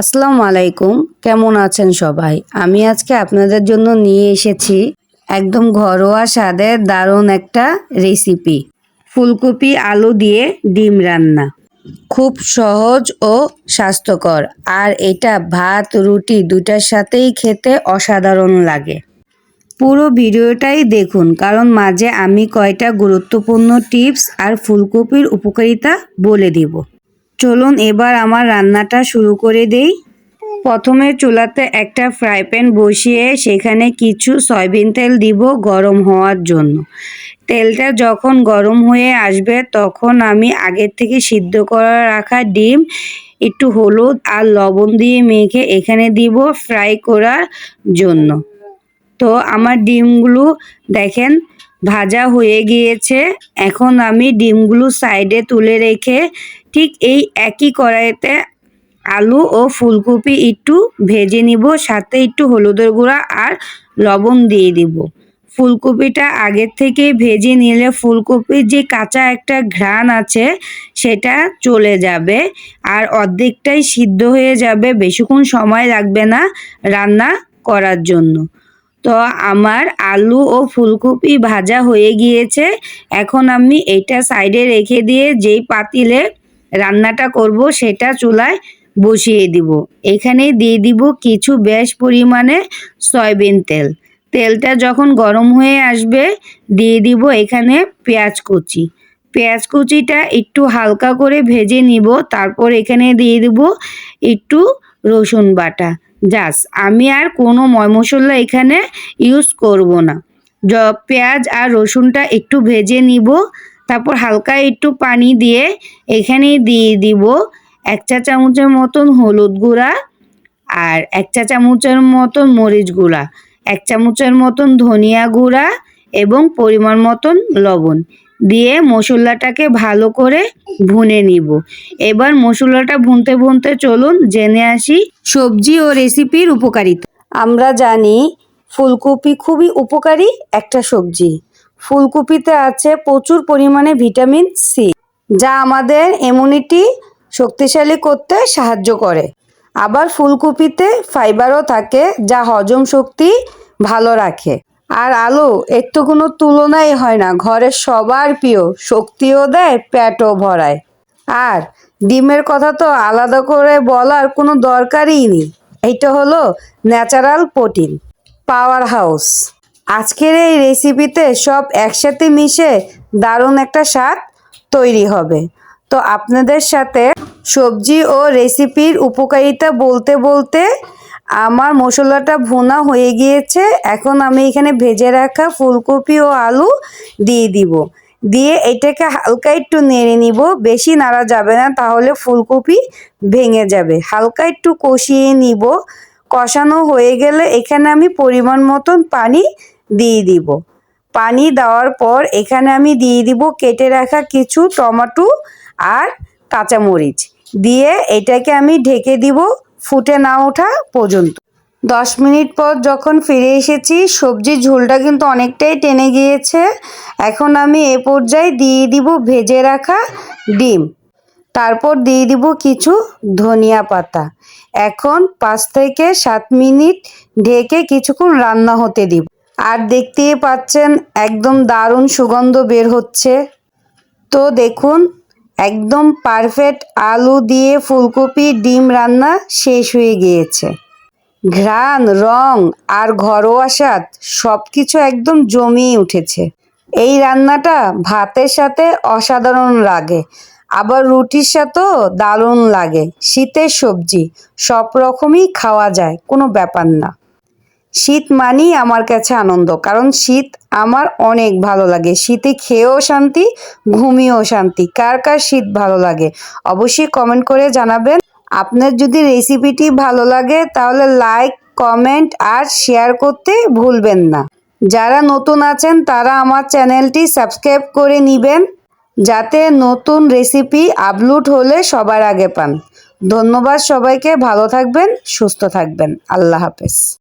আসসালামু আলাইকুম, কেমন আছেন সবাই? আমি আজকে আপনাদের জন্য নিয়ে এসেছি একদম ঘরোয়া স্বাদের দারুণ একটা রেসিপি। ফুলকপি আলু দিয়ে ডিম রান্না। খুব সহজ ও স্বাস্থ্যকর, আর এটা ভাত রুটি দুটার সাথেই খেতে অসাধারণ লাগে। পুরো ভিডিওটাই দেখুন, কারণ মাঝে আমি কয়টা গুরুত্বপূর্ণ টিপস আর ফুলকপির উপকারিতা বলে দিব। চলুন এবার আমার রান্নাটা শুরু করে দেই। প্রথমে চুলাতে একটা ফ্রাই প্যান বসিয়ে সেখানে কিছু সয়াবিন তেল দিব গরম হওয়ার জন্য। তেলটা যখন গরম হয়ে আসবে তখন আমি আগের থেকে সিদ্ধ করে রাখা ডিম একটু হলুদ আর লবণ দিয়ে মেখে এখানে দিব ফ্রাই করার জন্য। তো আমার ডিমগুলো দেখেন ভাজা হয়ে গিয়েছে। এখন আমি ডিমগুলো সাইডে তুলে রেখে ঠিক এই একই কড়াইতে আলু ও ফুলকপি একটু ভেজে নিব, সাথে একটু হলুদের গুঁড়া আর লবণ দিয়ে দিব। ফুলকপিটা আগের থেকে ভেজে নিলে ফুলকপির যে কাঁচা একটা ঘ্রাণ আছে সেটা চলে যাবে, আর অর্ধেকটাই সিদ্ধ হয়ে যাবে। বেশিক্ষণ সময় লাগবে না রান্না করার জন্য। তো আমার আলু ও ফুলকপি ভাজা হয়ে গিয়েছে। এখন আমি এটা সাইডে রেখে দিয়ে যেই পাতিলে রান্নাটা করব সেটা চুলায় বসিয়ে দিব। এখানে দিয়ে দিব কিছু বেশ পরিমাণে সয়াবিন তেল। তেলটা যখন গরম হয়ে আসবে দিয়ে দিব এখানে পেঁয়াজ কুচি। পেঁয়াজ কুচিটা একটু হালকা করে ভেজে নিব, তারপর এখানে দিয়ে দিব একটু রসুন বাটা। আমি আর কোনো মশলা এখানে ইউজ করব না। পেঁয়াজ আর রসুনটা একটু ভেজে নিব, তারপর হালকা একটু পানি দিয়ে এখানে দিয়ে দিব 1 চা চামচের মতন হলুদ গুঁড়া, আর 1 চা চামচের মতন মরিচ গুঁড়া, 1 চামচের মতন ধনিয়া গুঁড়া এবং পরিমাণ মতন লবণ দিয়ে মশলাটাকে ভালো করে ভুনে নিব। এবার মশলাটা ভুনতে ভুনতে চলুন জেনে আসি সবজি ও রেসিপির উপকারিতা। আমরা জানি ফুলকপি খুবই উপকারী একটা সবজি। ফুলকপিতে আছে প্রচুর পরিমাণে ভিটামিন সি, যা আমাদের ইমিউনিটি শক্তিশালী করতে সাহায্য করে। আবার ফুলকপিতে ফাইবারও থাকে, যা হজম শক্তি ভালো রাখে। আর আলু এর তো কোনো তুলনাই হয় না, ঘরের সবার প্রিয়, শক্তিও দেয় পেটও ভরায়। আর ডিমের কথা তো আলাদা করে বলার কোনো দরকারই নেই। এইটা হলো ন্যাচারাল প্রোটিন পাওয়ার হাউস। আজকের এই রেসিপিতে সব একসাথে মিশে দারুণ একটা স্বাদ তৈরি হবে। তো আপনাদের সাথে সবজি ও রেসিপির উপকারিতা বলতে বলতে আমার মশলাটা ভুনা হয়ে গিয়েছে। এখন আমি এখানে ভেজে রাখা ফুলকপি ও আলু দিয়ে দিব। দিয়ে এটাকে হালকা একটু নেড়ে নিব, বেশি নাড়া যাবে না, তাহলে ফুলকপি ভেঙে যাবে। হালকা একটু কষিয়ে নিব। কষানো হয়ে গেলে এখানে আমি পরিমাণ মতন পানি দিয়ে দিব। পানি দেওয়ার পর এখানে আমি দিয়ে দিব কেটে রাখা কিছু টমেটো আর কাঁচামরিচ দিয়ে এটাকে আমি ঢেকে দিব ফুটে না ওঠা পর্যন্ত। 10 মিনিট পর যখন ফিরে এসেছি, সবজির ঝোলটা কিন্তু অনেকটাই টেনে গিয়েছে। এখন আমি এ পর্যায়ে দিয়ে দিব ভেজে রাখা ডিম, তারপর দিয়ে দিব কিছু ধনিয়া পাতা। এখন 5 থেকে 7 মিনিট ঢেকে কিছুক্ষণ রান্না হতে দিব। আর দেখতেই পাচ্ছেন একদম দারুণ সুগন্ধ বের হচ্ছে। তো দেখুন একদম পারফেক্ট আলু দিয়ে ফুলকপি ডিম রান্না শেষ হয়ে গিয়েছে। ঘ্রাণ, রং আর ঘরোয়া স্বাদ সব কিছু একদম জমিয়ে উঠেছে। এই রান্নাটা ভাতের সাথে অসাধারণ লাগে, আবার রুটির সাথেও দারুণ লাগে। শীতের সবজি সব রকমই খাওয়া যায়, কোনো ব্যাপার না। শীত মানেই আমার কাছে আনন্দ, কারণ শীত আমার অনেক ভালো লাগে। শীতে খেয়েও শান্তি, ঘুমিয়েও শান্তি। কার কার শীত ভালো লাগে অবশ্যই কমেন্ট করে জানাবেন। আপনার যদি রেসিপিটি ভালো লাগে তাহলে লাইক, কমেন্ট আর শেয়ার করতে ভুলবেন না। যারা নতুন আছেন তারা আমার চ্যানেলটি সাবস্ক্রাইব করে নেবেন, যাতে নতুন রেসিপি আপলোড হলে সবার আগে পান। ধন্যবাদ সবাইকে, ভালো থাকবেন, সুস্থ থাকবেন। আল্লাহ হাফেজ।